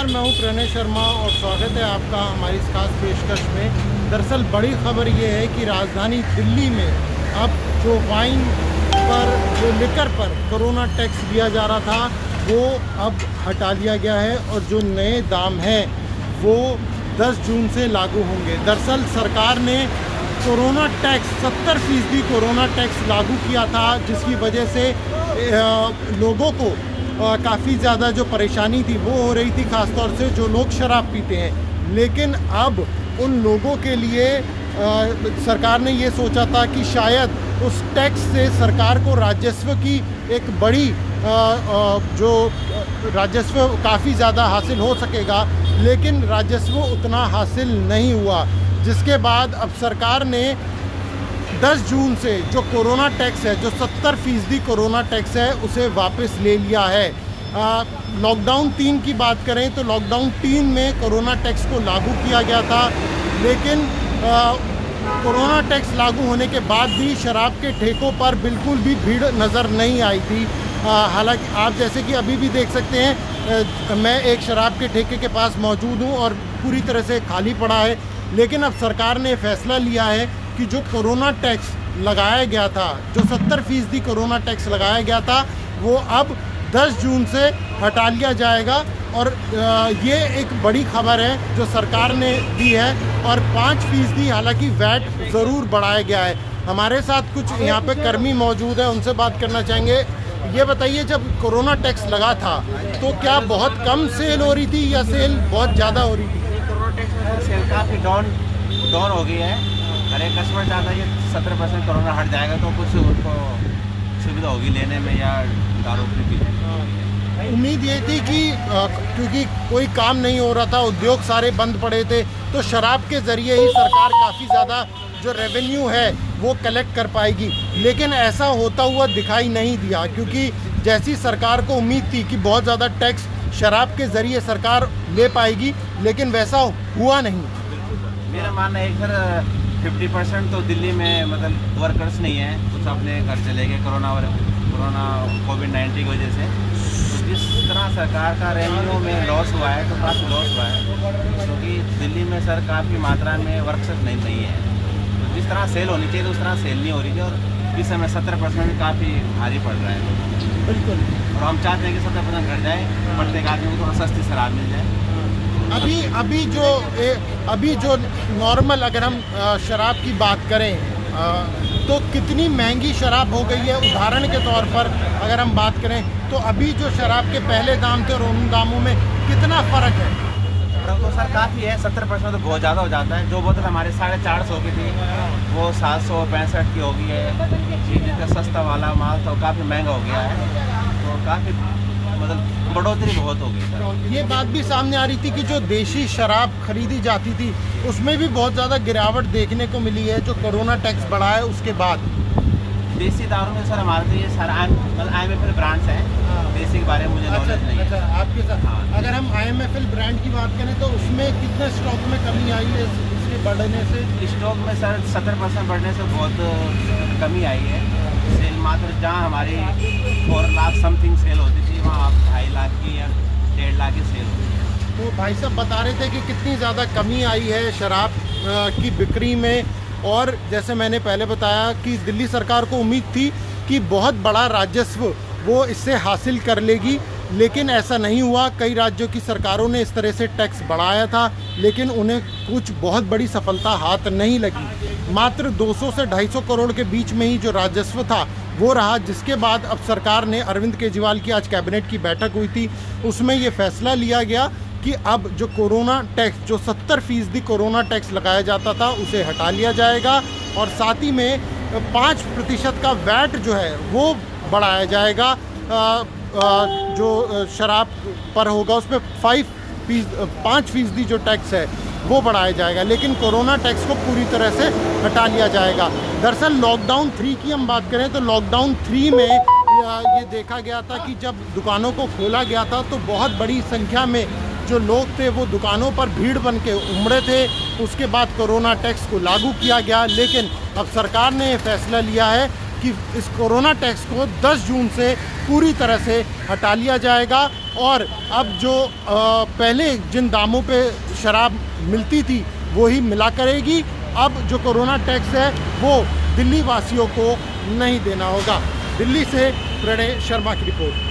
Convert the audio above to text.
मैं हूं प्रणय शर्मा और स्वागत है आपका हमारी इस खास पेशकश में। दरअसल बड़ी खबर ये है कि राजधानी दिल्ली में अब जो वाइन पर, जो लिकर पर कोरोना टैक्स लिया जा रहा था वो अब हटा लिया गया है और जो नए दाम हैं वो 10 जून से लागू होंगे। दरअसल सरकार ने कोरोना टैक्स 70% कोरोना टैक्स लागू किया था, जिसकी वजह से लोगों को काफ़ी ज़्यादा जो परेशानी थी वो हो रही थी, ख़ासतौर से जो लोग शराब पीते हैं। लेकिन अब उन लोगों के लिए सरकार ने ये सोचा था कि शायद उस टैक्स से सरकार को राजस्व की एक बड़ी जो राजस्व काफ़ी ज़्यादा हासिल हो सकेगा, लेकिन राजस्व उतना हासिल नहीं हुआ। जिसके बाद अब सरकार ने 10 जून से जो कोरोना टैक्स है, जो 70% कोरोना टैक्स है, उसे वापस ले लिया है। लॉकडाउन 3 की बात करें तो लॉकडाउन 3 में कोरोना टैक्स को लागू किया गया था, लेकिन कोरोना टैक्स लागू होने के बाद भी शराब के ठेकों पर बिल्कुल भी भीड़ नज़र नहीं आई थी। हालांकि आप जैसे कि अभी भी देख सकते हैं, मैं एक शराब के ठेके के पास मौजूद हूँ और पूरी तरह से खाली पड़ा है। लेकिन अब सरकार ने फैसला लिया है कि जो कोरोना टैक्स लगाया गया था, जो 70% कोरोना टैक्स लगाया गया था, वो अब 10 जून से हटा लिया जाएगा। और ये एक बड़ी खबर है जो सरकार ने दी है। और 5% हालांकि वैट ज़रूर बढ़ाया गया है। हमारे साथ कुछ यहाँ पे कर्मी मौजूद है, उनसे बात करना चाहेंगे। ये बताइए, जब कोरोना टैक्स लगा था तो क्या बहुत कम सेल हो रही थी या सेल बहुत ज़्यादा हो रही थी? कोरोना टैक्स सेल काफ़ी डाउन हो गई है। हर एक कस्टमर चाहता है कि 70% कोरोना हट जाएगा तो कुछ उनको सुविधा होगी लेने में या दारू पीने में। उम्मीद ये थी कि क्योंकि कोई काम नहीं हो रहा था, उद्योग सारे बंद पड़े थे, तो शराब के ज़रिए ही सरकार काफ़ी ज़्यादा जो रेवेन्यू है वो कलेक्ट कर पाएगी। लेकिन ऐसा होता हुआ दिखाई नहीं दिया, क्योंकि जैसी सरकार को उम्मीद थी कि बहुत ज़्यादा टैक्स शराब के ज़रिए सरकार ले पाएगी, लेकिन वैसा हुआ नहीं। मेरा मानना है सर 50% तो दिल्ली में मतलब वर्कर्स नहीं है, कुछ अपने घर चले गए कोरोना कोविड-19 की वजह से। तो जिस तरह सरकार का रेवेन्यू में लॉस हुआ है तो काफ़ी लॉस हुआ है, क्योंकि दिल्ली में सर काफ़ी मात्रा में वर्कर्स नहीं है। तो जिस तरह सेल होनी चाहिए उस तरह सेल नहीं हो रही थी, और इस समय 70% काफ़ी भारी पड़ रहा है। बिल्कुल। और हम चाहते हैं कि 70% घट जाए, प्रत्येक आदमी को थोड़ा सस्ती शराब मिल जाए। अभी जो नॉर्मल अगर हम शराब की बात करें तो कितनी महंगी शराब हो गई है। उदाहरण के तौर पर अगर हम बात करें तो अभी जो शराब के पहले दाम थे और उन दामों में कितना फ़र्क है? तो सर काफ़ी है, 70% तो बहुत ज़्यादा हो जाता है। जो बोतल हमारे 450 की थी वो 765 की हो गई है। जिसका सस्ता वाला माल तो काफ़ी महंगा हो गया है, तो काफ़ी मतलब बढ़ोतरी बहुत हो गई सर। ये बात भी सामने आ रही थी कि जो देशी शराब खरीदी जाती थी उसमें भी बहुत ज़्यादा गिरावट देखने को मिली है, जो कोरोना टैक्स बढ़ा है उसके बाद। देसी दारू में सर हमारे तो ये सारा IMFL ब्रांड्स हैं। देसी के बारे में मुझे नॉलेज नहीं है। अच्छा, आपके साथ अगर हम IMFL ब्रांड की बात करें तो उसमें कितने स्टॉक में कमी आई है इसके बढ़ने से? स्टॉक में सर 70% बढ़ने से बहुत कमी आई है। सेल मात्र जहाँ हमारी 4 लाख समथिंग सेल होती थी, वहाँ आप 2.5 लाख की या 1.5 लाख की सेल होती है। तो भाई साहब बता रहे थे कि कितनी ज़्यादा कमी आई है शराब की बिक्री में। और जैसे मैंने पहले बताया कि दिल्ली सरकार को उम्मीद थी कि बहुत बड़ा राजस्व वो इससे हासिल कर लेगी, लेकिन ऐसा नहीं हुआ। कई राज्यों की सरकारों ने इस तरह से टैक्स बढ़ाया था, लेकिन उन्हें कुछ बहुत बड़ी सफलता हाथ नहीं लगी। मात्र 200 से 250 करोड़ के बीच में ही जो राजस्व था वो रहा, जिसके बाद अब सरकार ने, अरविंद केजरीवाल की आज कैबिनेट की बैठक हुई थी, उसमें ये फैसला लिया गया कि अब जो कोरोना टैक्स, जो 70% कोरोना टैक्स लगाया जाता था, उसे हटा लिया जाएगा। और साथ ही में 5% का वैट जो है वो बढ़ाया जाएगा। जो शराब पर होगा उस पर 5% जो टैक्स है वो बढ़ाया जाएगा, लेकिन कोरोना टैक्स को पूरी तरह से हटा लिया जाएगा। दरअसल लॉकडाउन 3 की हम बात करें तो लॉकडाउन 3 में ये देखा गया था कि जब दुकानों को खोला गया था तो बहुत बड़ी संख्या में जो लोग थे वो दुकानों पर भीड़ बन के उमड़े थे। उसके बाद कोरोना टैक्स को लागू किया गया, लेकिन अब सरकार ने फैसला लिया है कि इस कोरोना टैक्स को 10 जून से पूरी तरह से हटा लिया जाएगा और अब जो पहले जिन दामों पे शराब मिलती थी वो ही मिला करेगी। अब जो कोरोना टैक्स है वो दिल्ली वासियों को नहीं देना होगा। दिल्ली से प्रणय शर्मा की रिपोर्ट।